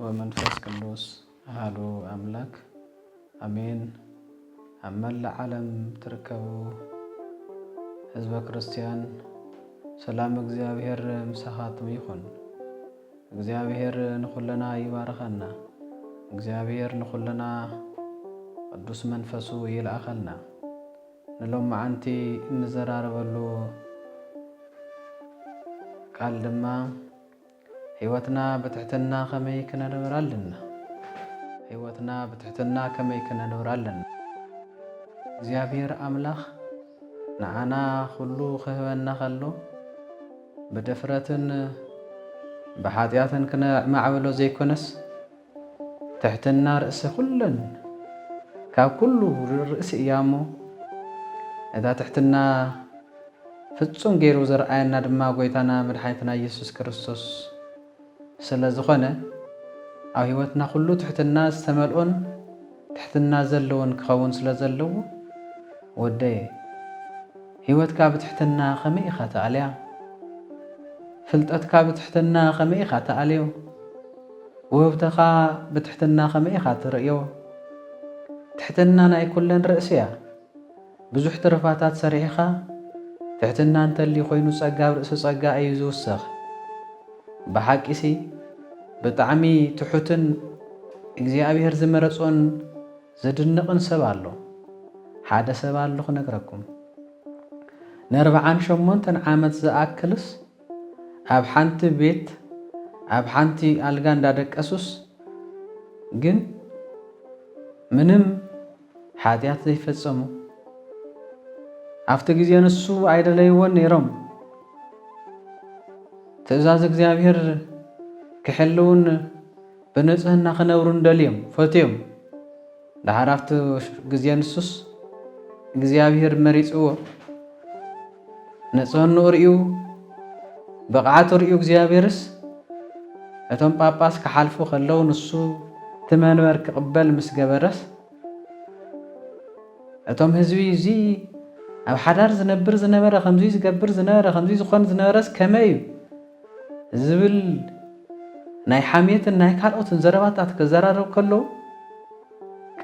ومنفس قدوس أهالو أملاك أمين. أمل عالم تركبوا حزب كريستيان سلام እግዚአብሔር مسخاتم يخون እግዚአብሔር نخلنا يبارخنا እግዚአብሔር نخلنا قدوس منفسو يلأخلنا نلوم عنتي نزراربلو قال لما هيوتنا بتحتنا خمي كنا نورالنا هيوتنا بتحتنا كمي كنا نورالنا እግዚአብሔር አምላክ نعنا خلو خهونا خلو بدفرتن بحاتياتن كنا معولو زي كنس تحتنا رأس كلن كاب كله رأس إيامو إذا تحتنا ፍጹም ገይሩ ዘርአየና ድማ ጎይታና መድኃኒትና ኢየሱስ ክርስቶስ ስለዝኾነ ኣብ ህይወትና ኩሉ ትሕትና ዝተመልኦን ትሕትና ዘለዎን ክኸውን ስለዘለዎ ወደየ ህይወትካ ብትሕትና ከመይ ኢኻ ተኣልያ ፍልጠትካ ብትሕትና ከመይ ኢኻ ተኣልዮ ውህብተኻ ብትሕትና ከመይ ኢኻ ትርእዮ ትሕትና ናይ ኩለን ርእሲ እያ ብዙሕ ትርፋታት ሰሪሕኻ تحتنا أنت اللي خوينو صقا برأس صقا أي زوسخ بحقيسي بطعمي تحتن እግዚአብሔር ዝመረጾን ዘድንቕን ሰብ ኣሎ ሓደ ሰብ ኣሎ ክነግረኩም ን48 ዓመት ዝኣክልስ ኣብ ሓንቲ ቤት ኣብ ሓንቲ ኣልጋ እንዳደቀሱስ ግን ምንም ሓጢያት ዘይፈጸሙ أفتى جزيان السوء عيدا ليوان نيرم تأزاز እግዚአብሔር كحلون بنزهن خنورون دليم فتيم ده عرفت جزيان السوس እግዚአብሔር مريض هو نزهن نوريو بقعات ريو እግዚአብሔርስ أتم باباس كحلفو خلون السوء تمانور كقبل مسجبرس أتم هزوي زي أو حدار زنبر زنبر خمزي زقبر زنبر خمزي زخون زنبرس كمايو زبل ناي حامية ناي كاروت زربات أتكزرارو كله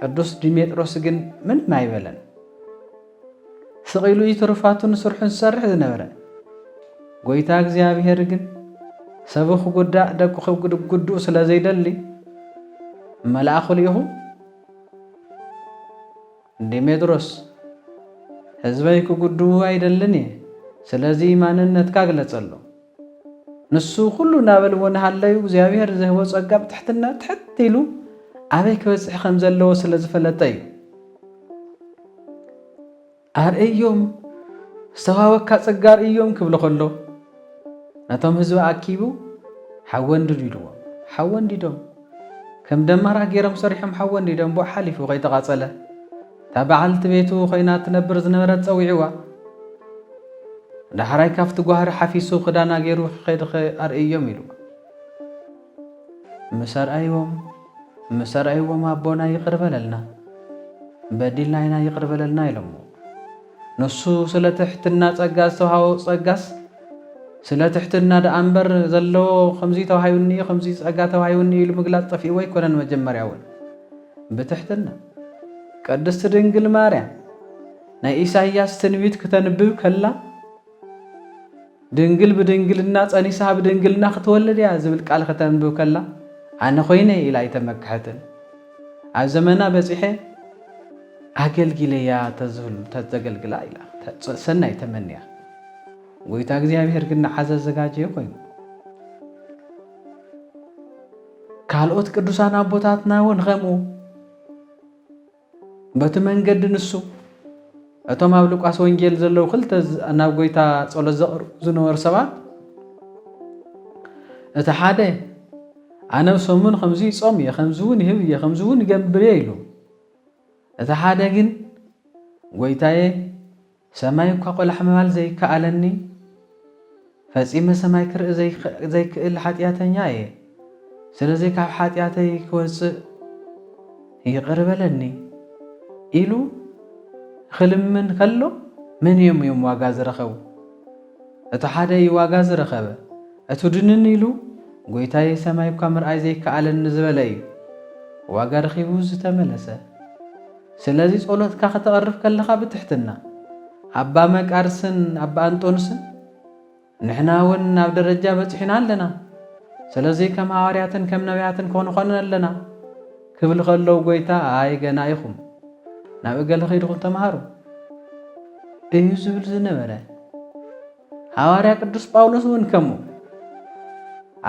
قدوس ديميتروس جن من ما يبلن صغيلو يترفاتون سرحن سرح زنبر قويتا እግዚአብሔር ግን ሰብኹ ጉዳ ደቁ ጉዱ ስለዘይደሊ መልአኹ ልይሁ ዲሜትሮስ ህዝበይ ኩጉዱ አይደልኒ ስለዚህ ማንነትካ ግለጸሎ ንሱ ሁሉ ናበል ወንሃለዩ እግዚአብሔር ዘህቦ ጸጋብ ትሕትና ትሕቲሉ አበይ ክበጽሕ ከም ዘለዎ ስለዝፈለጠዩ አርእዮም ዝተዋወካ ጸጋር እዮም ክብለ ከሎ ናቶም ህዝብ አኪቡ ሓወንዲድዎ ሓወንዲዶም ከም ደማራ ገይሮም ሰሪሖም ሓወንዲዶም ቦ ሓሊፉ ከይተቃጸለ تابعلت بيتو خينات تنبر زنبرت صويعوا دحراي كافت غوهر حفيسو خدانا غيرو خيد ارئيوم يلو مسار ايوم ابونا يقرب لنا بديل لاينا يقرب لنا يلمو نسو سلتحتنا صقاس توهاو صقاس سلتحتنا د انبر زلو خمزي توهايوني خمزي صقا توهايوني لمغلاط طفي وي كونن مجمرياون بتحتنا قدست ድንግል ማርያም ናይ ኢሳይያስ ትንቢት ከተንብብ ከላ ድንግል ብድንግልና ጸኒሳ ብድንግልና ክትወለድ ያ ዝብል ቃል ከተንብብ ከላ ኣነ ኮይነ ኢላ ይተመክሐትን ኣብ ዘመና በጽሐ አገልግለያ ተዝብል ተዘገልግላ ኢላ ሰናይ ተመንያ ጎይታ እግዚአብሔር ግን ዓዘ ዘጋጀ ኮይኑ ካልኦት ቅዱሳን አቦታትና ወን ኸምኡ በተመንገድ ንሱ እቶም ኣብ ሉቃስ ወንጌል ዘለው ክልተ ናብ ጎይታ ጸሎት ዘቕርቡ ዝነበሩ ሰባት እቲ ሓደ ኣነ ሰሙን ከምዚ ጾም እየ ከምዚውን ይህብ እየ ከምዚውን ይገብር እየ ኢሉ እቲ ሓደ ግን ጎይታዬ ሰማይ እኳ ቆላሕ ምባል ዘይከኣለኒ ፈጺመ ሰማይ ክርኢ ዘይክእል ሓጢአተኛ እየ ስለዚ ካብ ሓጢአተይ ክወፅእ ይቅር በለኒ ኢሉ خلمن كله من يوم واجا زرخو أتحدى واجا زرخبه أتودنن يلو ጎይታዬ ሰማይ እኳ ምርኣይ ዘይከኣለን ዝበለ እዩ ዋጋ ረኺቡ ዝተመለሰ። ስለዚ ጸሎትካ ከተቐርብ ከለኻ ብትሕትና ኣባ መቃርስን ኣባ አንጦንስን ንሕና እውን ናብ ደረጃ በፂሕና ኣለና፣ ስለዚ ከም ሐዋርያትን ከም ነቢያትን ክንኾን ኣለና ክብል ከለዉ ጎይታ ኣይ ገና ኢኹም ናብ እገለ ኸይድኹም ተምሃሩ እዩ ዝብል ዝነበረ። ሐዋርያ ቅዱስ ጳውሎስ እውን ከምኡ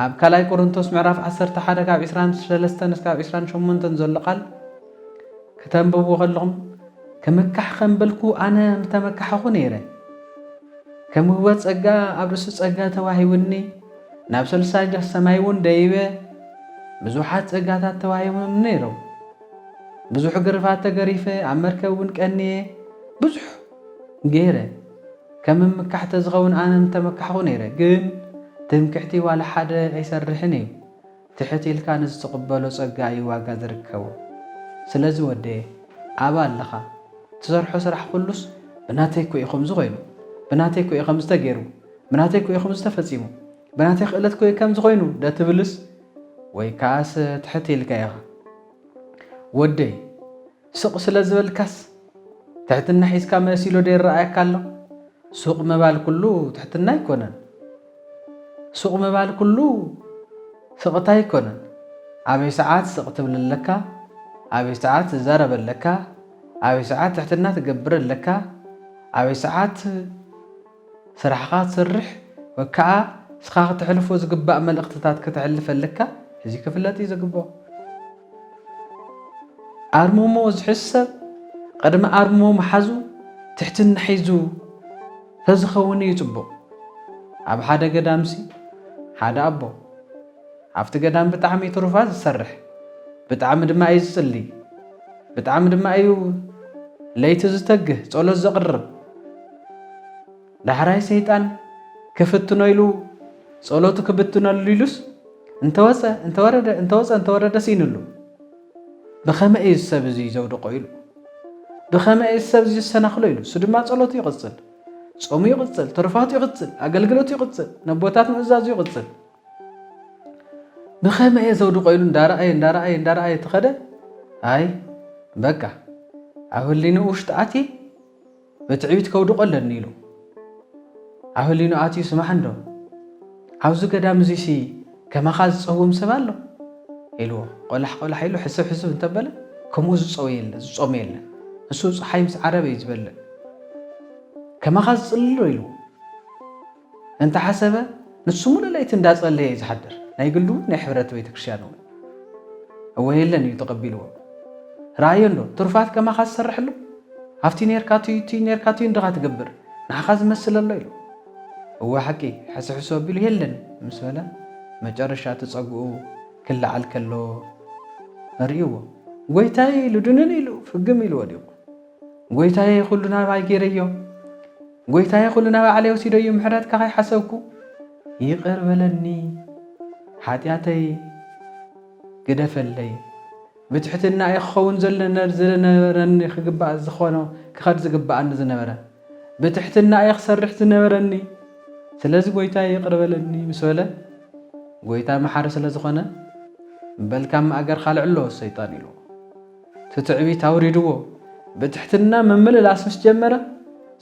ኣብ ካልኣይ ቆሮንቶስ ምዕራፍ 11 ካብ 23 እስካብ 28 ዘሎ ቃል ከተንብብዎ ከለኹም ከመካሕ ከንበልኩ ኣነ ምተመካሕኹ ነይረ፣ ከም ውህበት ጸጋ ኣብ ርእሲ ጸጋ ተዋሂቡኒ ናብ ሰልሳይ ሰማይ እውን ደይበ ብዙሓት ጸጋታት ተዋሂቦም ነይሮም። ብዙሕ ግርፋት ተገሪፈ ኣብ መርከብ እውን ቀንየ ብዙሕ ገይረ ከም ምምካሕ ተዝኸውን ኣነ ምተመካሕኹ ነይረ። ግን ትምክሕቲ ዋላ ሓደ ኣይሰርሕን እዩ፣ ትሕት ኢልካ ንዝትቕበሎ ጸጋ እዩ ዋጋ ዝርከቦ። ስለዚ ወደየ ኣባ ኣለኻ ትሰርሖ ስራሕ ኩሉስ ብናተይ ኮ ኢኹም ዝኾይኑ፣ ብናተይ ኮ ኢኹም ዝተገይሩ፣ ብናተይ ኮ ኢኹም ዝተፈጺሙ፣ ብናተይ ክእለት ኮ ከም ዝኾይኑ ደትብልስ ወይ ከኣስ ትሕት ኢልካ ኢኻ ወደይ ስቕ ስለ ዝበልካስ ትሕትና ሒዝካ መሲሎ ዶ ይረኣየካ ኣሎ? ሱቕ ምባል ኩሉ ትሕትና ኣይኮነን። ሱቕ ምባል ኩሉ ስቕታ ኣይኮነን። ኣበይ ሰዓት ስቕ ትብልለካ፣ ኣበይ ሰዓት ትዛረበለካ፣ ኣበይ ሰዓት ትሕትና ትገብረለካ፣ ኣበይ ሰዓት ስራሕኻ ትሰርሕ ወይ ከዓ ስኻ ክትሕልፎ ዝግባእ መልእኽትታት ክትሕልፈለካ እዚ ክፍለጥ እዩ ዝግብኦ። ኣርምሞ ዝሕዝ ሰብ ቅድሚ ኣርምሞ መሓዙ ትሕትና ሒዙ ተዝኸውን እዩ ጽቡቕ። ኣብ ሓደ ገዳምሲ ሓደ ኣቦ ኣብቲ ገዳም ብጣዕሚ ትሩፋት ዝሰርሕ ብጣዕሚ ድማ እዩ ዝጽሊ ብጣዕሚ ድማ እዩ ለይቲ ዝተግህ ጸሎት ዘቕርብ ዳሕራይ ሰይጣን ክፍትኖ ኢሉ ጸሎቱ ክብትነሉ ኢሉስ እንተወፀ እንተወረደ ሲንሉ ብኸመይ እዩ ሰብ እዚ ዘውድቆ ኢሉ ብኸመይ እዩ ሰብ እዚ ዝሰናኽሎ ኢሉ እሱ ድማ ጸሎቱ ይቕጽል፣ ጾሙ ይቕጽል፣ ትሩፋቱ ይቕጽል፣ ኣገልግሎቱ ይቕጽል፣ ነቦታት ምእዛዙ ይቕጽል። ብኸመይ ዘውድቆ ኢሉ እንዳረኣየ ትኸደ ኣይ በቃ ኣብ ህሊኑ ውሽጢ ኣትየ ብትዕቢት ከውድቆ ኣለኒ ኢሉ ኣብ ህሊኑ ኣትዩ ስማዕ እንዶ ኣብዚ ገዳም እዙይሲ ከማኻ ዝፀውም ሰብ ኣሎ ኢልዎ ቆላሕ ኢሉ ሕስብ እንተበለ ከምኡ ዝጾመ የለን እሱ ፀሓይ ምስ ዓረበ እዩ ዝበልዕ ከማኻ ዝጽልሎ ኢልዎ እንተሓሰበ ንሱ ሙሉ ለይቲ እንዳጸለየ እዩ ዝሓድር ናይ ግሉ ናይ ሕብረት ቤተክርስትያን እውን እወ የለን እዩ ተቐቢልዎ ረኣዮ እንዶ ትሩፋት ከማኻ ዝሰርሕሉ ኣብቲ ነርካቱ እንድኻ ትገብር ንዓኻ ዝመስል ኣሎ ኢሉ እወ ሓቂ ሕስሕሶ ኣቢሉ የለን ምስ በለ መጨረሻ ተጸጉኡ ክለዓል ከሎ ርእይዎ ጎይታዬ ኢሉ ድንን ኢሉ ፍግም ኢሉ ወዲቑ ጎይታዬ ኩሉ ናባይ ገይረዮ ጎይታዬ ኩሉ ናባይ ዓለይ ወሲደዮ ምሕረትካ ከይሓሰብኩ ይቕር በለኒ ሓጢኣተይ ግደፈለይ ብትሕትና እየ ክኸውን ዝነበረኒ ክግባእ ዝኾኖ ክኸድ ዝግባኣኒ ዝነበረ ብትሕትና እየ ክሰርሕ ዝነበረኒ ስለዚ ጎይታዬ ይቕር በለኒ ምስ በለ ጎይታ መሓሪ ስለ ዝኾነ በልካም ማእገር ካልዕሎ ሰይጣን ኢሉ ትትዕቢት ኣውሪድዎ ብትሕትና መምልላስ ምስ ጀመረ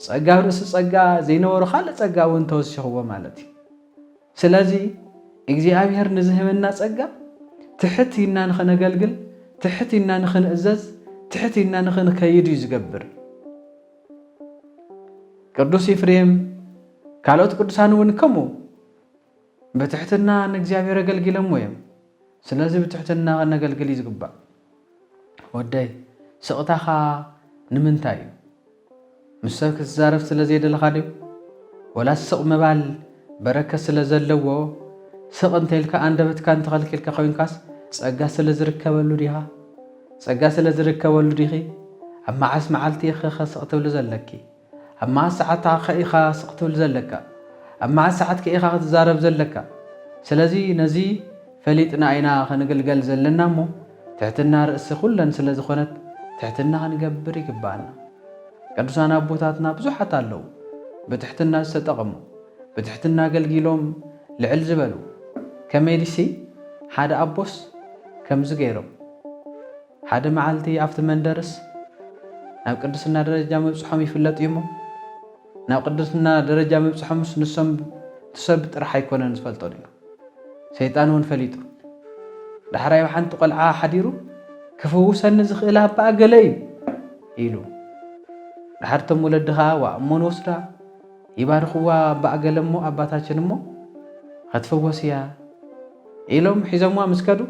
ጸጋ ርእሲ ጸጋ ዘይነበሮ ካልእ ጸጋ እውን ተወሲኽዎ ማለት እዩ። ስለዚ እግዚኣብሔር ንዝህበና ጸጋ ትሕት ኢልና ንኽነገልግል ትሕት ኢልና ንኽንእዘዝ ትሕት ኢልና ንኽንከይድ እዩ ዝገብር። ቅዱስ ኤፍሬም ካልኦት ቅዱሳን እውን ከምኡ ብትሕትና ንእግዚኣብሔር ኣገልጊሎም እዮም። ስለዚ ብትሕትና ክነገልግል እዩ ዝግባእ። ወደይ ስቕታኻ ንምንታይ እዩ? ምስ ሰብ ክትዛረብ ስለ ዘየደለኻ ድዩ? ወላ ስቕ ምባል በረከት ስለ ዘለዎ ስቕ እንተኢልካ ኣንደበትካ እንተኸልኪልካ ኮይንካስ ጸጋ ስለ ዝርከበሉ ዲኻ? ጸጋ ስለ ዝርከበሉ ዲኺ ኣብ መዓስ መዓልቲ ኢኻ ስቕ ትብል ዘለኪ? ኣብ መዓስ ሰዓት ኢኻ ስቕ ትብል ዘለካ? ኣብ መዓስ ሰዓት ኢኻ ክትዛረብ ዘለካ? ስለዚ ነዚ ፈሊጥና ኢና ክንግልገል ዘለና እሞ ትሕትና ርእሲ ኩለን ስለ ዝኾነት ትሕትና ክንገብር ይግባአና። ቅዱሳን ኣቦታትና ብዙሓት ኣለዉ ብትሕትና ዝተጠቐሙ ብትሕትና ኣገልጊሎም ልዕል ዝበሉ كميدسي حدا أبوس كم زغيرو حدا معلتي أفت مندرس ناو قدسنا درجة مبصحهم يفلط يمو ناو قدسنا درجة مبصحهم نسم تسبت رح يكون نسفلطو ديو شيطان ون فليطو دحراي وحنت قلعه حديرو كفوسن زخيلها باغلي يلو دحرتم ولدها وامون وسدا يبارخوا باغلمو اباتاچنمو هتفوسيا إلهم حزموا مسكدو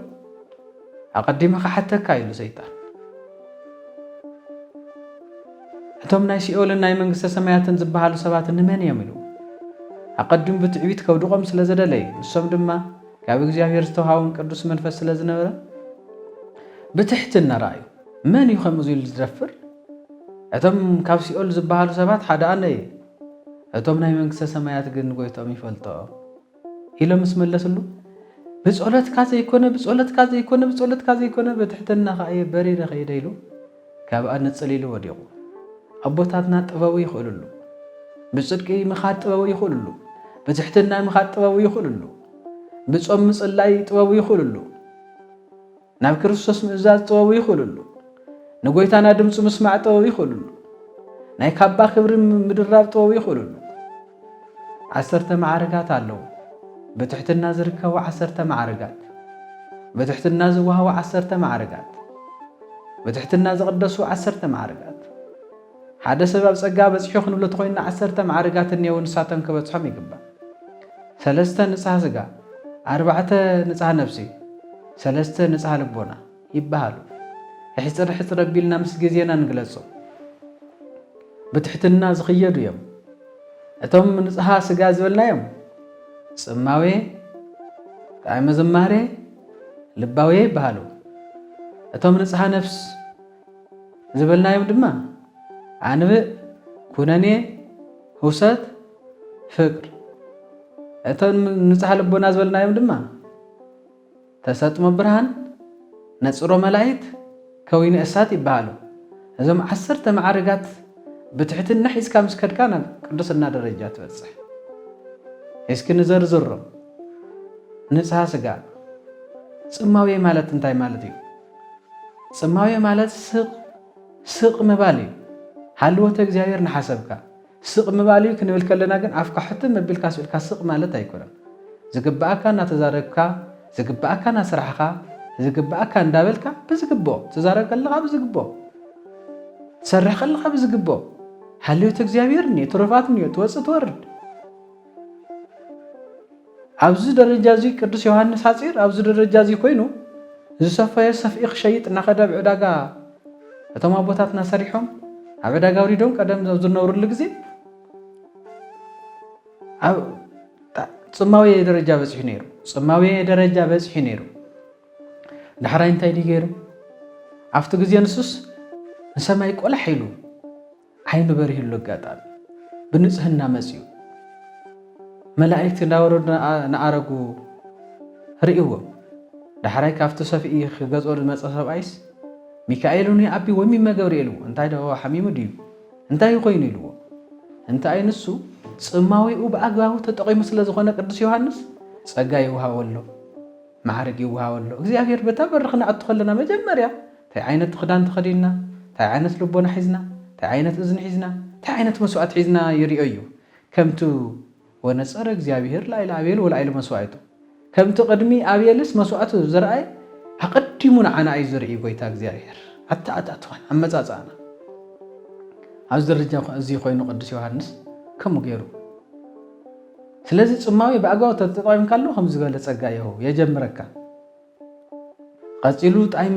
أقدمها حتى كايلو سيطان أتوم نايسي أولا ناي منغسة سماياتن زبهالو سبات نمان يملو أقدم بتعويت كودوغم سلازدالي نسوم دما كابي እግዚአብሔር ዝተውሃውን ቅዱስ መንፈስ ስለዝነበረ ብትሕትና ራእዩ መን ይኸምዙ ኢሉ ዝደፍር እቶም ካብ ሲኦል ዝበሃሉ ሰባት ሓደ ኣነ እየ እቶም ናይ መንግስተ ሰማያት ግን ጎይቶም ይፈልጦ ኢሎም ምስ መለስሉ ብጸሎትካ ዘይኮነ ብትሕትና ኸየ በሪረ ኸይደ ኢሉ ካብ ኣንጽል ኢሉ ወዲቑ ኣቦታትና ጥበቡ ይኽእሉሉ ብጽድቂ ምኻድ ጥበቡ ይኽእሉሉ ብትሕትና ምኻድ ጥበቡ ይኽእሉሉ بصوم مصلاي ጥበቡ ይኹልሉ ናብ ክርስቶስ ምእዛዝ ጥበቡ ይኹልሉ ንጎይታና ድምጽ መስማዕ ጥበቡ ይኹልሉ ናይ ካባ ክብሪ ምድራብ ጥበቡ ይኹልሉ 10 ማዕረጋት አለው በትሕትና ዝርከቡ 10 ማዕረጋት በትሕትና ዝዋሃቡ 10 ማዕረጋት በትሕትና ዝቅደሱ 10 ማዕረጋት ሓደ ሰበብ ጸጋ በጽሑ ክንብሎ ተኾይና 10 ማዕረጋት እንየው ንሳተን ከበጽሖም ይግባ ሰለስተ ንጽሐ ስጋ 4 ንጽሐ ነፍሲ 3 ንጽሐ ልቦና ይባሃሉ ሕጽር ቢልና ምስ ጊዜና ንግለጾ በትሕትና ዝኽየዱ እዮም እቶም ንጽሐ ስጋ ዝበልናዮም ጽማዌ ጣዕመ ዝማሬ ልባዌ ይባሃሉ እቶም ንጽሐ ነፍስ ዝበልናዮም ድማ አንብእ ኩነኔ ሁሰት ፍቅር እቶም ንጽሐ ልቦና ዝበልናዮም ድማ ተሰጥሞ ብርሃን ነጽሮ መላእክት ከዊነ እሳት ይባሃሉ እዞም 10 ማዕረጋት በትሕትና ሒዝካ ምስከድካ ናብ ቅዱስና ደረጃ ትበጽሕ እስኪ ንዘርዝሮም ንጽሐ ስጋ ጽማዌ ማለት እንታይ ማለት እዩ ጽማዌ ማለት ስቕ ምባል እዩ ሃልወተ እግዚአብሔር ንሓሰብካ ስቕ ምባል እዩ ክንብል ከለና ግን ኣፍካ ሕትም መቢልካ ስብልካ ስቕ ማለት ኣይኮነን ዝግባእካ እናተዛረብካ ዝግባእካ እናስራሕኻ ዝግባእካ እንዳበልካ ብዝግብኦ ትዛረብ ከለኻ ብዝግብኦ ትሰርሕ ከለኻ ብዝግብኦ ሃልወተ እግዚአብሔር እኒአ ትሩፋት እኒአ ትወፅእ ትወርድ ኣብዚ ደረጃ እዚ ቅዱስ ዮሐንስ ሓፂር ኣብዚ ደረጃ እዚ ኮይኑ ዝሰፈየ ሰፍኢ ክሸይጥ እናኸደ ብዕዳጋ እቶም ኣቦታትና ሰሪሖም ኣብ ዕዳጋ ወሪዶም ቀደም ዝነበሩሉ ግዜ ኣብ ጽማዌ ደረጃ በጽሑ ነይሩ ጽማዌ ደረጃ በጽሑ ነይሩ ድሕራይ እንታይ ገይሩ ኣብቲ ግዜ ንሱስ ንሰማይ ቆላሕ ኢሉ ዓይኑ በሪህሉ ኣጋጣሚ ብንጽህና መጽኡ መላእክት እንዳወረዱ ንኣረጉ ርእይዎ ድሕራይ ካብቲ ሰፍኢ ክገጾ ዝመጸ ሰብኣይስ ሚካኤል ውን ኣቢ ወሚመ ገብርኤል እንታይ ደው ሓሚሙ ድዩ እንታይ ኮይኑ ኢልዎ እንታይ ንሱ ጽማዊኡ በአግባቡ ተጠቂሙ ስለ ዝኾነ ቅዱስ ዮሐንስ ጸጋ ይውሃወሎ ማዕረግ ይውሃወሎ እግዚአብሔር በተበርኽና አትኸለና መጀመሪያ ታይ ዓይነት ክዳን ተኸዲና ታይ ዓይነት ልቦና ሒዝና ታይ ዓይነት እዝኒ ሒዝና ታይ ዓይነት መስዋዕት ሒዝና ይርአዩ ከምቱ ወነጸረ እግዚአብሔር ላይለ አቤል ወላይለ መስዋዕቱ ከምቱ ቅድሚ አቤልስ መስዋዕቱ ዘርአይ أقدموا عنا أي زرعي قويتا እግዚአብሔር أتأتوان أمزازانا عز الرجال أزي خوينو قدس يوحنس كم غيرو ስለዚህ ጽማዊ በአጋው ተጠጣይም ካለው ሀምዝ ጋር ለጸጋየው የጀመረካ ቀጽሉ ጣይም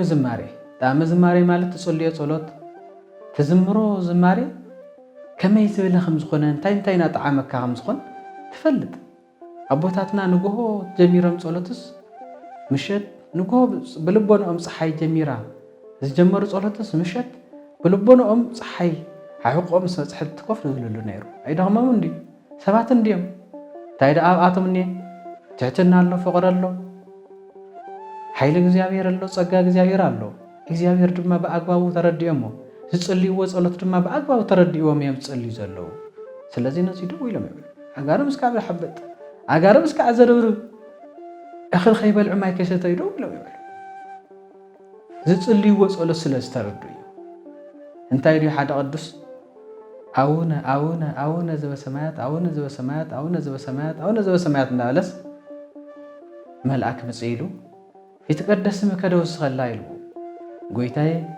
ዝማሬ ማለት ተጸልየ ጸሎት ተዝምሮ ዝማሬ ከመይ ዝበለ ከም ዝኾነ እንታይ ጣዓመካ ከም ዝኾን ትፈልጥ አቦታትና ንጎሆ ጀሚሮም ጸሎትስ ምሸት ንጎሆ በልቦናኦም ፀሓይ ጀሚራ ዝጀመሩ ጸሎትስ ምሸት በልቦናኦም ፀሓይ ሓቆም ሰጽሕት ኮፍ ዝብልሉ ነይሩ አይደግመም እንዲ ሰባት እንዲም ታይዳ አብአቶም እኔ ትሕትና አሎ ፍቅር አሎ ኃይል እግዚአብሔር አሎ ጸጋ እግዚአብሔር አሎ እግዚአብሔር ድማ በአግባቡ ተረድዮሞ ዝጽልይዎ ጸሎት ድማ በአግባቡ ተረድዮም የምጽልዩ ዘለው ስለዚህ ነዚህ ደው ይለም አጋርም እስከ አብሐበት አጋርም እስከ አዘርብር أخل خيبل عماي كيسة يدو لو يبل زت اللي وصل سلستردو انت يري حد قدس أونا زب سمات أونا زب سمات أونا زب سمات أونا زب سمات نالس ملأك مسئلو يتقدس مكدوس خلايلو قويتاي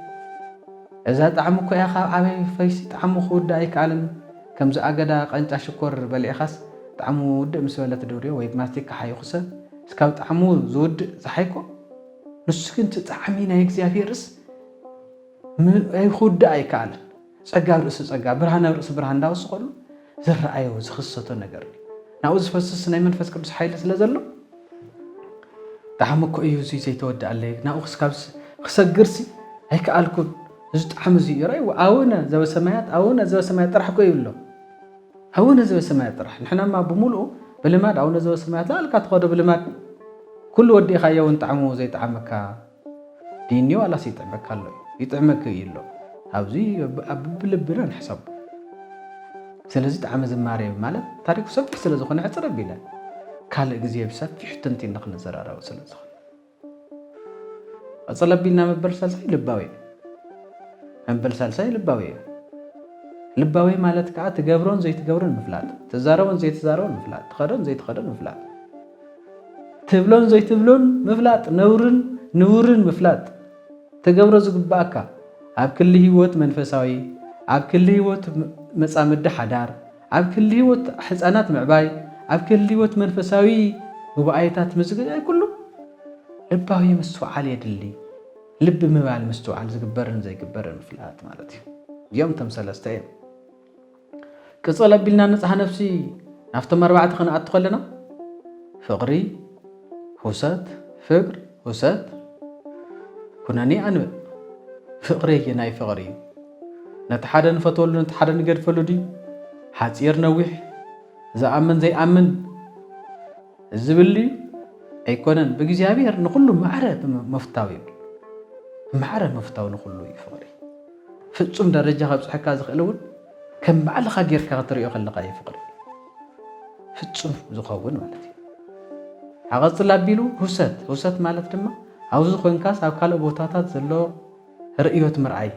إذا طعمك يا خا عبي فيس طعمه خود أيك علن كم زأجدا قنت أشكر بالإخاص طعمه ود مسؤولة دوري ويد ماستيك حيخسر سكاو طعمه زود صحيكو نسكن تطعمينا يكزيا فيرس أي خود أيك علن صقاب رأس صقاب برهان رأس برهان داوس قلو زر أيو زخصته نجرني نعوز فسس نايمن فسك بس حيل سلازلو طعمك أيو زي تود عليك ناوخس كابس خسجرسي هيك ألكل زت حمزي يراي وأونا زو سمايات أونا زو سمايات راح كوي له أونا زو سمايات راح نحنا ما بملؤ بلماد أونا زو سمايات لا لك تقعد بلماد كل ودي خيون طعمه زي طعمك ديني ولا سي طعمك الله يطعمك يله أوزي بلبنا نحسب سلازي طعم زماري مالت تاريخ سبح سلازي خنا عصر بيلا كال غزي بسفي حتنتي نخنا زرارا سلازي أصلبينا مبرسل سي لباوي أنبل سالساي لباوي مالت كا تجبرون زي تجبرون مفلات تزارون زي تزارون مفلات تخرون زي تخرون مفلات تبلون زي تبلون مفلات نورن مفلات تجبرون زقباكا عب كل هيوت منفساوي عب كل هيوت مصامد حدار عب كل هيوت حصانات معباي عب كل هيوت منفساوي وبايتات مزق كله لباوي مسو علي يدلي لب مبال مستوعل زقبرن زي قبرن مفلات مالتي يوم تمسلستين كصل بيلنا نصح نفسي نفتم 4 خنقات تخلنا فقري حسد فقر حسد كناني أنا فقري يناي فقري نتحدن فتول نتحدن قرفلو دي حاصير نويح زأمن زي أمن الزبلي أيكونن بإجابير نقوله معرف مفتاوي معرف مفتاوي نقوله يفقري فتصم درجة خبز حكا زخلون كم بعد خاجر كغطريو خلقا يفقري فتصم زخون مالتي عغز لابيلو حسد مالت دما عاوز خوينكاس أو كالو بوتاتات زلو رأيوت مرعي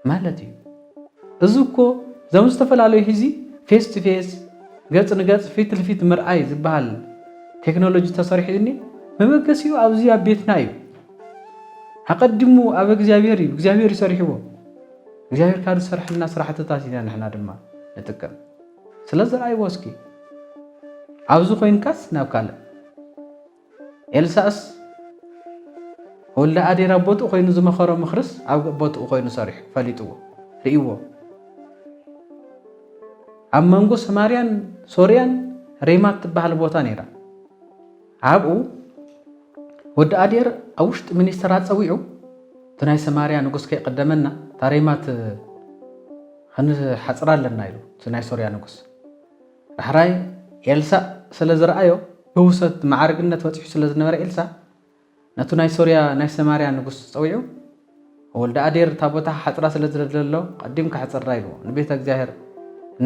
مالتي ازوكو زو مستفلالو هيزي فيس تو فيس قص نقص فيت لفيت مرعي زبال تكنولوجي تصريحيني ممكسيو أوزيا بيتنايو هقدمو أبا እግዚአብሔር يسرحيو እግዚአብሔር ካዱ ሰርحلنا ስራሕትታት ኢና ንሕና ድማ ንጥቀም ስለዚ አይ ወስኪ አብዙ ኮይንካስ ናብ ካለ ኤልሳስ ወላ አዴራ ቦቱ ኮይኑ ዝመኸሮ ምኽርስ ኣብ ቦቱ ኮይኑ ሰሪሕ ፈሊጥዎ ርእይዎ ኣብ መንጎ ሰማርያን ሶርያን ሬማት ትበሃል ቦታ ነይራ ኣብኡ ወዲ አዴር አውሽጥ ሚኒስተር አጸዊዑ ተናይ ሰማርያ ንጉስ ከይቀደመና ታሬማት خن حصرالنا يلو تناي سوريا نقص أحراي إلسا سلزرأيو بوسط معارقنا توتيح سلزنمر إلسا نتناي سوريا ناي سماريا نقص سويو ولد أدير تابوتا حصرا سلزرلو قديم كحصر رايلو نبيت أجزاهر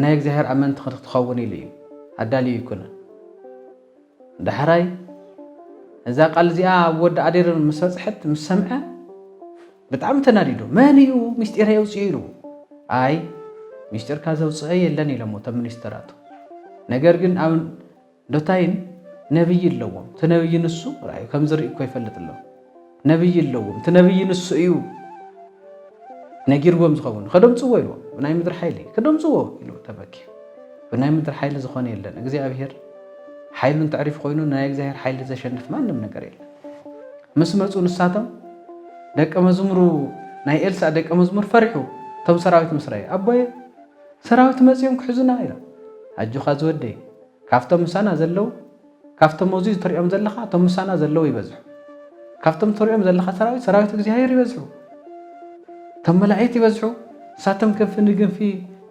نايك زاهر أمن تخوني لي أدالي يكون دحراي إذا قال زيا ود أدير مسحت مسمعة بتعم تناديدو مانيو مستير يوصيلو أي مستر كذا وصحي لني لما تمن استراتو نجارجن أو دوتاين نبي اللوم تنبي نسو رأي كم زرق كيف فلت الله نبي اللوم تنبي نسو إيو نجير وهم زخون خدم تسويلو بناي مدر حيلي خدم تسوي إلو تبكي بناي مدر حيل زخون يلا نجزي أبيهر حيل تعرف خوينو نايك زهر حيل زي شنف ما نم نجاريل مسمرتو نساتم دك أمزمرو ناي إلسا دك أمزمر فرحو توم سراويت مسرائي أبوي سراويت مسيوم كحزنا إلى أجو خازو الدي كافتم مسانا زلو كافتم موزيز تريم زلخا توم مسانا زلو يبزحو كافتم تريم زلخا سراويت اكزيهير يبزحو توم ملاعيت يبزحو ساتم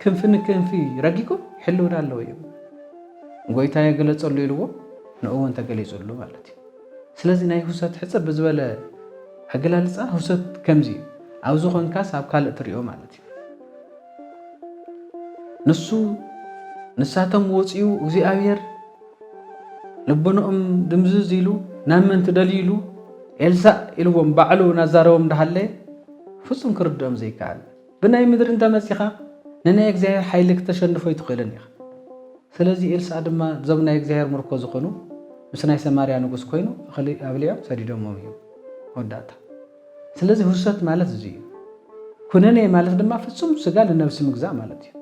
كنفن في رقيكو حلو دالو يب قويتا يقلت صلو يلو نقوم انت قلي صلو مالتي سلازي ناي حسات حسب بزوالة أقلالسا حسات كمزي عاوزو خنكاس أب كالق تريو مالتي نسو نساتم وصيو وزي أبير ልቦኖም ድምዝዝ ኢሉ ናብ መን ትደልይሉ ኤልሳዕ ኢልዎም ባዕሉ ናዛረቦም እንዳሃለ ፍጹም ክርድኦም ዘይከኣል ብናይ ምድሪ እንተመፂኻ ንናይ እግዚኣብሔር ሓይሊ ክተሸንፎ ይትኽእልን ኢኻ ስለዚ ኤልሳዕ ድማ እዞም ናይ እግዚኣብሔር ምርኮ ዝኾኑ ምስ ናይ ሰማርያ ንጉስ ኮይኑ እኽሊ ኣብሊዖም ሰዲዶሞም እዩ ወዳእታ ስለዚ ህርሰት ማለት እዚ እዩ ኩነኔ ማለት ድማ ፍጹም ስጋ ንነፍሲ ምግዛእ ማለት እዩ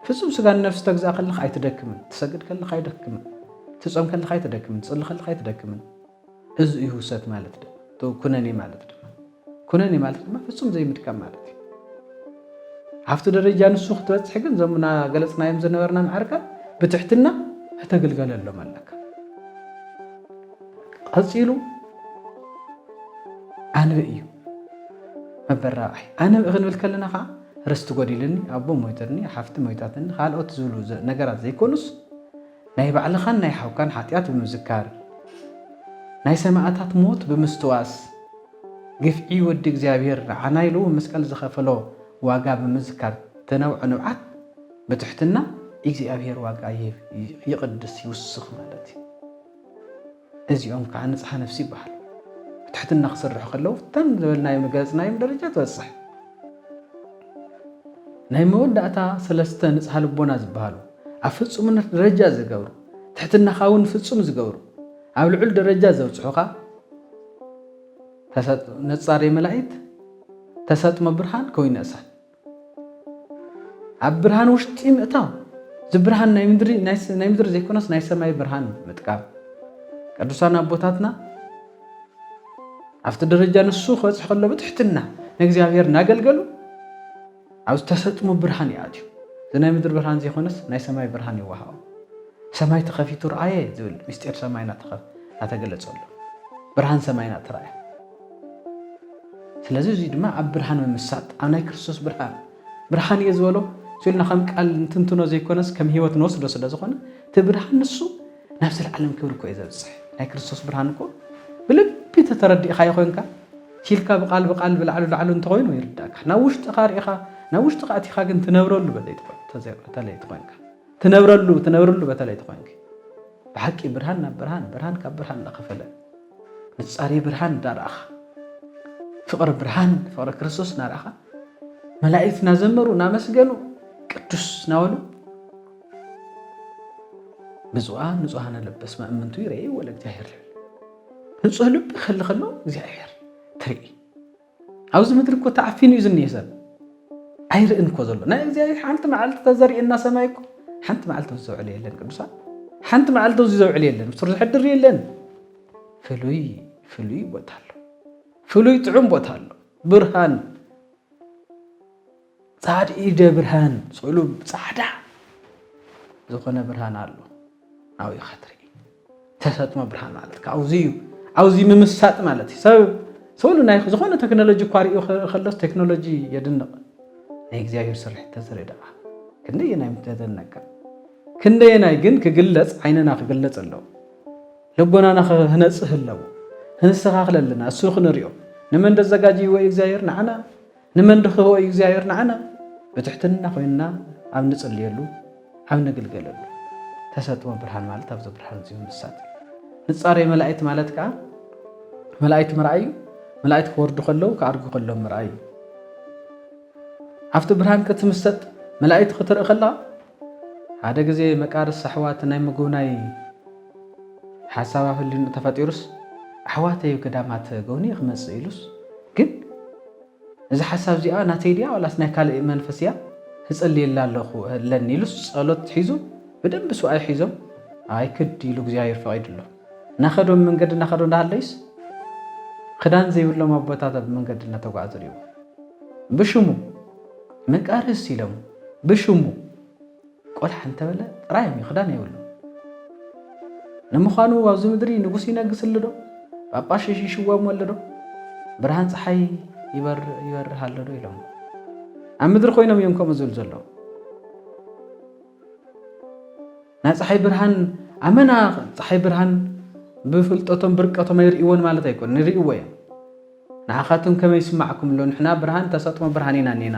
ፍጹም ስጋ ንነፍሲ ተግዛእ ከለኻ ኣይትደክምን ትሰግድ ከለኻ ኣይደክምን ትጾም ከለኻ ኣይትደክምን ትጽሊ ከለኻ ኣይትደክምን እዚ እዩ ህርሰት ማለት ድማ ኩነኔ ማለት ድማ ፍጹም ዘይምድካም ማለት እዩ ኣብቲ ደረጃ ንሱ ክትበፅሕ ግን ዘሙና ገለጽናዮም ዝነበርና ማዕርካት ብትሕትና እተገልገለሎም ኣለካ ቀፂሉ ኣንብ እዩ መበራብሒ ኣንብ ክንብል ከለና ከዓ ርስቲ ጎዲልኒ ኣቦ ሞይተኒ ሓፍቲ ሞይታትኒ ካልኦት ዝብሉ ነገራት ዘይኮኑስ ናይ ባዕልኻን ናይ ሓውካን ሓጢኣት ብምዝካር ናይ ሰማዕታት ሞት ብምስትዋስ ግፍዒ ወዲ እግዚኣብሔር ንዓና ኢሉ መስቀል ዝኸፈሎ ዋጋ ብምዝካር ተነውዖ ንብዓት ብትሕትና እግዚኣብሔር ዋጋ ይቕድስ ይውስኽ ማለት እዩ እዚኦም ከዓ ንፅሓ ነፍሲ ይበሃል ብትሕትና ክስርሑ ከለዉ እተን ዝበልናዮም ንገለፅናዮም ደረጃ ትበፅሕ ናይ መወዳእታ ሰለስተ ንፅሓ ልቦና ዝበሃሉ ኣብ ፍጹምነት ደረጃ ዝገብሩ ትሕትናኻ እውን ፍጹም ዝገብሩ ኣብ ልዑል ደረጃ ዘብፅሑኻ ነፃሪ መላእክት ተሰጥሞ ብርሃን ከዊነ እሳት ኣብ ብርሃን ውሽጢ ምእታው ዝብርሃን ናይ ምድሪ ዘይኮነስ ናይ ሰማይ ብርሃን ምጥቃም ቅዱሳን ኣቦታትና ኣብቲ ደረጃ ንሱ ክበፅሕ ከሎ ብትሕትና ንእግዚኣብሔር እናገልገሉ ኣብ ዝተሰጥሞ ብርሃን ይኣትዩ እዚ ናይ ምድሪ ብርሃን ዘይኮነስ ናይ ሰማይ ብርሃን ይወሃቦ ሰማይ ተኸፊቱ ረኣየ ዝብል ምስጢር ሰማይና እናተገለጸሉ ብርሃን ሰማይና ተረኣየ ስለዚ እዚ ድማ ኣብ ብርሃን ምምሳጥ ኣብ ናይ ክርስቶስ ብርሃን እየ ዝበሎ ስኢልና ከም ቃል እንትንትኖ ዘይኮነስ ከም ህይወት ንወስዶ ስለ ዝኾነ እቲ ብርሃን ንሱ ናብ ዘለዓለም ክብሪ እኮ እዩ ዘብፅሕ ናይ ክርስቶስ ብርሃን እኮ ብልቢ ተተረዲእኻ ይኮንካ ኪልካ ብቓል ብላዕሉ ላዕሉ እንተኮይኑ ይርዳእካ ናብ ውሽጢኻ ርኢኻ ናብ ውሽጢ ቃእቲኻ ግን ትነብረሉ በተለይ ትኮንካ ትነብረሉ በተለይ ትኮንኪ ብሓቂ ብርሃን ናብ ብርሃን ካብ ብርሃን እናኸፈለ ንፃሪ ብርሃን እንዳርኣኻ ፍቕሪ ክርስቶስ እናርኣኻ መላእክት እናዘመሩ እናመስገኑ ቅዱስ ናበሉ ብፁዓን ንጹሃነ ልበስ ማእመንቱ ይረአዩ ወለ እግዚኣብሔር ንጹህ ልቢ ክህሊ ከሎ እግዚኣብሔር ትርኢ ኣብዚ ምድሪ እኮ ተዓፊኑ እዩ ዝኒሄ ሰብ ኣይርእን እኮ ዘሎ ናይ እግዚኣብሔር ሓንቲ መዓልቲ ተዘሪእና ሰማይ እኮ ሓንቲ መዓልቲ ዘውዕል የለን ቅዱሳን ሓንቲ መዓልቲ ዘውዕል የለን ምስሩ ዝሕድር የለን ፍሉይ ቦታ ኣሎ ፍሉይ ጥዑም ቦታ ኣሎ ብርሃን ጻድኢደ ብርሃን ጽሉ ጻዕዳ ዝኾነ ብርሃን ኣሎ ናብኡ ኸትርኢ ተሰጥሞ ብርሃን ማለት ኣብዚ ምምሳጥ ማለት እዩ ሰብሉ ናይ ዝኾነ ቴክኖሎጂ እኳ ሪኡ ከሎስ ቴክኖሎጂ የድንቕ ናይ እግዚኣብሔር ስርሒት ተዘርኢ ደቓ ክንደየናይ ምተደነቀ ክንደየናይ ግን ክግለጽ ዓይንና ክግለጽ ኣለዎ ልቦናና ክህነጽህ ኣለዎ ክንስተኻኽል ኣለና እሱ ክንሪኦ ንመን ደዘጋጅይዎ እግዚኣብሔር ንዓና ንመን ድኽቦ እግዚኣብሔር ንዓና ብትሕትና ኮይንና ኣብ ንጽልየሉ ኣብ ንግልገለሉ ተሰጥሞ ብርሃን ማለት ኣብዚ ብርሃን እዚ ምሳጥ ንጻረይ መላእክት ማለት ከዓ መላእክት ምርኣዩ መላእክት ክወርዱ ከለዉ ክኣርጉ ከለዎም ምርኣዩ ኣብቲ ብርሃን ክትምሰጥ መላእክት ክትርኢ ከለኻ ሓደ ግዜ መቃርስ ኣሕዋት ናይ ምጉብናይ ሓሳብ ኣብ ህሊኑ ተፈጢሩስ ኣሕዋተይ ገዳማት ጎብኒ ክመፅእ ኢሉስ ግን እዚ ሓሳብ እዚኣ ናተይ ድያ ዋላስ ናይ ካልእ መንፈስ እያ ክጸልየላ ኣለኒ ኢሉስ ጸሎት ሒዙ ብደንብ ስዋይ ሒዞም ኣይክድ ኢሉ እግዚኣብሔር ፈቒዱሎ እናኸዶም መንገዲ እናኸዶ እንዳሃለይስ ክዳን ዘይብሎም ኣቦታት ኣብ መንገዲ እናተጓዓዙ ርኢዎ ብሽሙ መቃርስ ኢሎም ብሽሙ ቆልሓ እንተበለ ጥራዮም እዩ ክዳን የብሉ ንምዃኑ ኣብዚ ምድሪ ንጉስ ይነግስሉ ዶ ጳጳስ ይሽወም ኣሎ ዶ ብርሃን ፀሓይ ይበርህ ኣሎ ዶ ኢሎም ኣብ ምድሪ ኮይኖም እዮም ከምኡ ዝብሉ ዘለዉ ናይ ፀሓይ ብርሃን ኣመና ፀሓይ ብርሃን ብፍልጠቶም ብርቀቶም ኣይርእይዎን ማለት ኣይኮን ንርእይዎ እዮም ንዓኻትኩም ከመይ ይስማዕኩም ኣሎ ንሕና ብርሃን ተሰጥሞ ብርሃን ኢና ኒና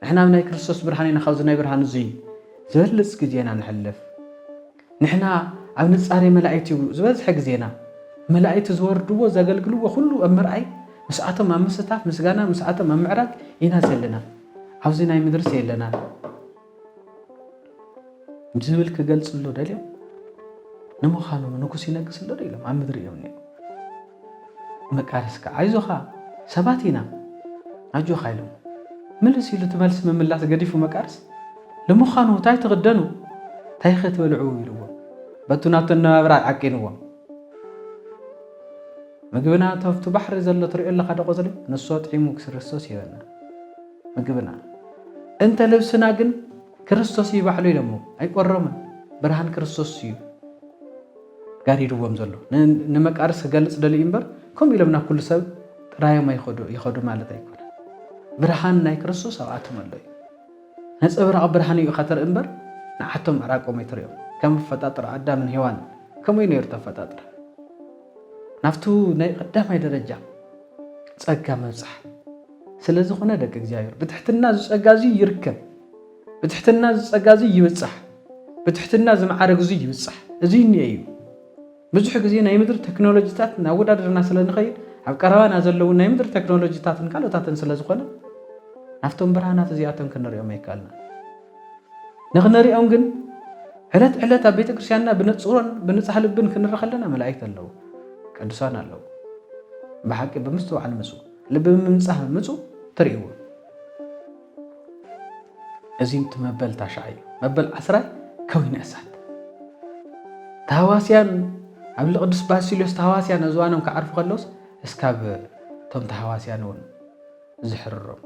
ንሕና ናይ ክርስቶስ ብርሃን ኢና ካብዚ ናይ ብርሃን እዙይ ዝበልፅ ግዜና ንሕልፍ ንሕና ኣብ ንጻሬ መላእክት ዝበዝሐ ግዜና መላእክት ዝወርድዎ ዘገልግልዎ ኩሉ ኣብ ምርኣይ ምስኣቶም ኣብ ምስታፍ ምስጋና ምስኣቶም ኣብ ምዕራግ ኢና ዘለና ኣብዚ ናይ ምድርስ የለና ዝብል ክገልጽሎ ደልዮም ንምዃኑ ንጉስ ይነግስ ኣሎ ኢሎም ኣብ ምድሪ እዮም ነይሩ መቃርስካ አይዞኻ ሰባት ኢና ኣጆኻ ኢሎም ምልስ ኢሉ ትመልስ ምምላስ ገዲፉ መቃርስ ንምዃኑ እንታይ ትኽደኑ እንታይ ክትበልዑ ኢልዎ በቱናቶ ነባብራ ዓቂንዎ ምግብና ተፍቱ ባሕሪ ዘሎ ትሪኦ ኣለኻ ደቆዘለ ንሶ ጥዒሙ ክርስቶስ ይበና ምግብና እንተ ልብስና ግን ክርስቶስ ይባሕሉ ኢሎሞ ኣይቆረምን ብርሃን ክርስቶስ እዩ ጋሪድዎም ዘሎ ንመቃርስ ክገልጽ ደልዩ እምበር ከምኡ ኢሎም ናብ ኩሉ ሰብ ጥራዮም ይኸዱ ማለት ኣይኮነ ብርሃን ናይ ክርስቶስ ኣብኣቶም ኣሎ እዩ ነፀብራቕ ብርሃን እዩ ኸተርኢ እምበር ንዓቶም ዕራቆም ኣይትሪኦም ከም ፈጣጥሮ ኣዳምን ሄዋን ከምኡ ነይሩ ተፈጣጥረ ናፍቱ ናይ ቀዳማይ ደረጃ ጸጋ መብጻሕ ስለ ዝኾነ ደቂ እግዚኣብሔር ብትሕትና ዝጸጋ እዚ ይርከብ ብትሕትና ዝጸጋ እዚ ይብጻሕ ብትሕትና ዝመዓረግ እዚ ይብጻሕ እዚ እዩ ብዙሕ ግዜ ናይ ምድሪ ቴክኖሎጂታት ናወዳድርና ስለ ንኸይድ ኣብ ቀረባና ዘለዉ ናይ ምድሪ ቴክኖሎጂታትን ካልኦታትን ስለ ዝኾነ ናፍቶም ብርሃናት እዚኣቶም ክንሪኦም ኣይከኣልና ንኽንሪኦም ግን ዕለት ዕለት ኣብ ቤተ ክርስቲያንና ብንጹርን ብንጹሕ ልብን ክንርኢ ከለና መላእክት ኣለዉ ቅዱሳን ኣለዉ ብሓቂ ብምስትውዓል ምፁ ልቢ ብምምጻሕ ምፁ ትርእይዎ እዚ መበል ታሻዕ እዩ መበል 10 ከዊነ እሳት ተሃዋስያን ኣብ ቅዱስ ባሲልዮስ ተሃዋስያን እዝዋኖም ክዓርፉ ከለውስ እስካብ እቶም ተሃዋስያን እውን ዝሕርሮም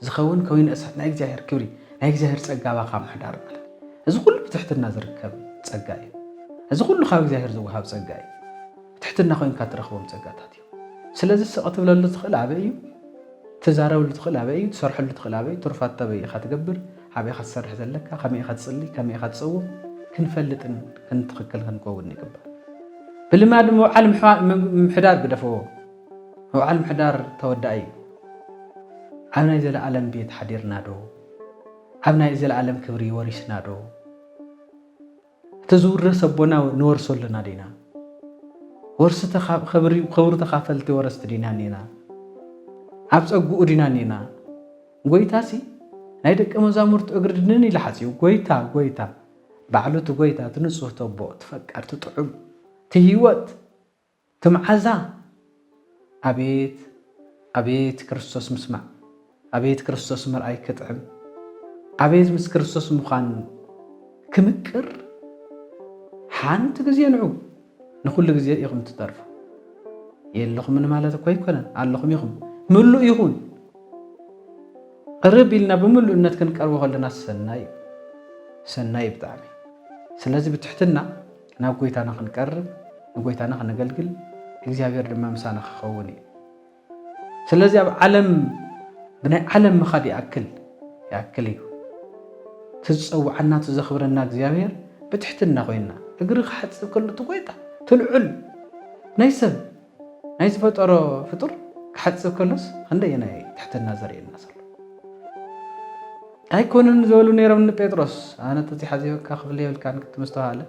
ዝኸውን ከዊነ እሳት ናይ እግዚኣብሔር ክብሪ ናይ እግዚኣብሔር ጸጋ ባኻ ምሕዳር ማለት እዚ ኩሉ ብትሕትና ዝርከብ ጸጋ እዩ እዚ ኩሉ ካብ እግዚኣብሔር ዝወሃብ ጸጋ እዩ ብትሕትና ኮይንካ ትረኽቦም ጸጋታት እዩ ስለዚ ስቕ ትብለሉ ትኽእል ኣበይ እዩ ትዛረብሉ ትኽእል ኣበይ እዩ ትሰርሐሉ ትኽእል ኣበይ እዩ ትሩፋት ተበይ ኢኻ ትገብር ሓበይ ኢኻ ትሰርሕ ዘለካ ከመይ ኢኻ ትጽሊ ከመይ ኢኻ ትጽውም ክንፈልጥን ክንትኽክል ክንከውን ይግባእ ብልማድ ምውዓል ምሕዳር ግደፈዎ ምውዓል ምሕዳር ተወዳኢ እዩ ኣብ ናይ ዘለዓለም ቤት ሓዲርና ዶ ኣብ ናይ ዘለዓለም ክብሪ ወሪስና ዶ እቲ ዝውረስ ኣቦና ንወርሰሉና ዲና ወርሲ ክብሪ ተኻፈልቲ ወረስቲ ዲና ኒና ኣብ ፀጉኡ ዲና ኒና ጎይታሲ ናይ ደቀ መዛሙርቱ እግሪ ድንን ኢላሓፂዩ ጎይታ ባዕሉ እቲ ጎይታ እቲ ንጹህ ተቦ ትፈቃድ ትጥዑም ትህይወት ትምዓዛ ኣቤት ክርስቶስ ምስማዕ ኣቤት ክርስቶስ ምርኣይ ክጥዕም ኣቤት ምስ ክርስቶስ ምዃን ክምቅር ሓንቲ ግዜ ንዑ ንኩሉ ግዜ ኢኹም ትተርፉ የለኹምን ማለት እኮ ኣይኮነን ኣለኹም ኢኹም ምሉእ ይኹን ቅርብ ኢልና ብምሉእነት ክንቀርቦ ከለና ሰናይ ብጣዕሚ ስለዚ ብትሕትና ናብ ጎይታና ክንቀርብ ንጎይታና ክንገልግል እግዚኣብሔር ድማ ምሳና ክኸውን እዩ ስለዚ ኣብ ዓለም ብናይ ዓለም ምኻድ ይኣክል እዩ ትዝፀውዓና ትዘኽብረና እግዚኣብሔር ብትሕትና ኮይና እግሪ ክሓፅብ ከሎ እቲ ጎይታ ትልዑል ናይ ሰብ ናይ ዝፈጠሮ ፍጡር ክሓፅብ ከሎስ ክንደየናይ ትሕትና ዘርእየና ዘሎ ኣይኮነን ዝበሉ ነይሮም ንጴጥሮስ ኣነ ተሓዚበካ ክብል የብልካ ክትምስተዋለ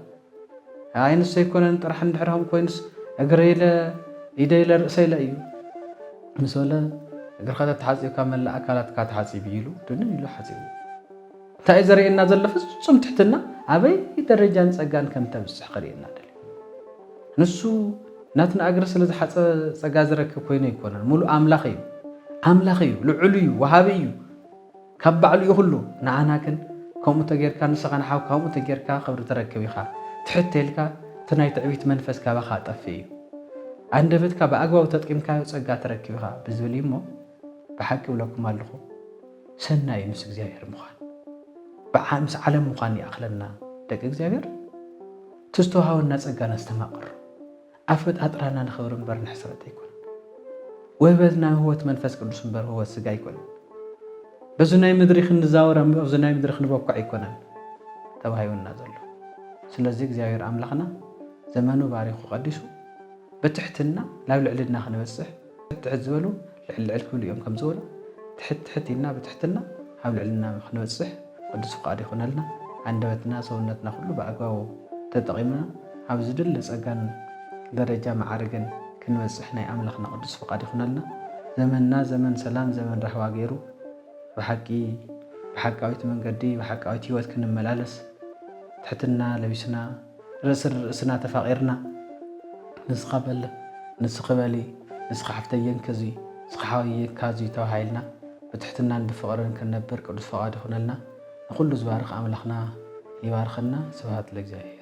ኣይንስ ኣይኮነን ጥራሕ እንድሕርهم ኮይኑስ እግረይለ ኢደይለ ርእሰይለ እዩ ምስ በለ እግርካ ተሓፂብካ መላእ ኣካላትካ ተሓፂብ ኢሉ ድንን ኢሉ ሓፂቡ እንታይ ዘርእየና ዘሎ ፍጹም ትሕትና ኣበይ ደረጃን ጸጋን ከም ተብፅሕ ክርእየና ደልዩ ንሱ ናትና እግሪ ስለ ዝሓፀበ ጸጋ ዝረክብ ኮይኑ ኣይኮነን ሙሉእ ኣምላኽ እዩ ልዑል እዩ ወሃቢ እዩ ካብ ባዕሉ እዩ ኩሉ ንዓና ግን ከምኡ ተጌርካ ንስኻ ንሓው ከምኡ ተጌርካ ክብሪ ተረክብ ኢኻ ትሕተልካ እቲ ናይ ትዕቢት መንፈስ ካባኻ ጠፊ እዩ ኣንደበትካ ብኣግባቡ ተጠቂምካዮ ጸጋ ተረክብ ኢኻ ብዝብል እዩ እሞ ብሓቂ ብለኩም ኣለኹ ሰናይ ምስ እግዚኣብሔር ምዃን ምስ ዓለም ምዃን ይኣኽለና ደቂ እግዚኣብሔር ትዝተዋሃበና ጸጋና ዝተማቕሩ ኣፈጣጥራና ንኽብሪ እምበር ንሕስረት ኣይኮነን ወይበትና ህወት መንፈስ ቅዱስ እምበር ህወት ስጋ ኣይኮነን በዚ ናይ ምድሪ ክንዛወር ኣብዚ ናይ ምድሪ ክንበኳዕ ኣይኮነን ተባሂቡና ዘሎ ስለዚ እግዚኣብሔር ኣምላኽና ዘመኑ ባሪኹ ቀዲሱ ብትሕትና ናብ ልዕልና ክንበፅሕ ትሕት ዝበሉ ልዕል ክብሉ እዮም ከም ዝበሉ ትሕት ኢልና ብትሕትና ኣብ ልዕልና ክንበፅሕ ቅዱስ ፍቃድ ይኹነልና አንደበትና ሰውነትና ሁሉ በአግባቡ ተጠቂምና ኣብ ዝድለ ጸጋን ደረጃ ማዕርግን ክንበጽሕ ናይ ኣምላኽና ቅዱስ ፈቃድ ይኹነልና። ዘመንና ዘመን ሰላም ዘመን ረህዋ ገይሩ ብሓቃዊት መንገዲ ብሓቃዊት ህይወት ክንመላለስ ትሕትና ለቢስና ርእስና ተፋቂርና ንስኻ በለ ንስኺ በሊ ንስኻ ሓፍተየን ከዚ ንስኻ ሓወየ ካዚ ተባሂልና ብትሕትናን ብፍቕርን ክንነብር ቅዱስ ፈቃድ ይኹነልና። ንኩሉ ዝባርኽ ኣምላኽና ይባርኸና። ስብሐት ለእግዚአብሔር።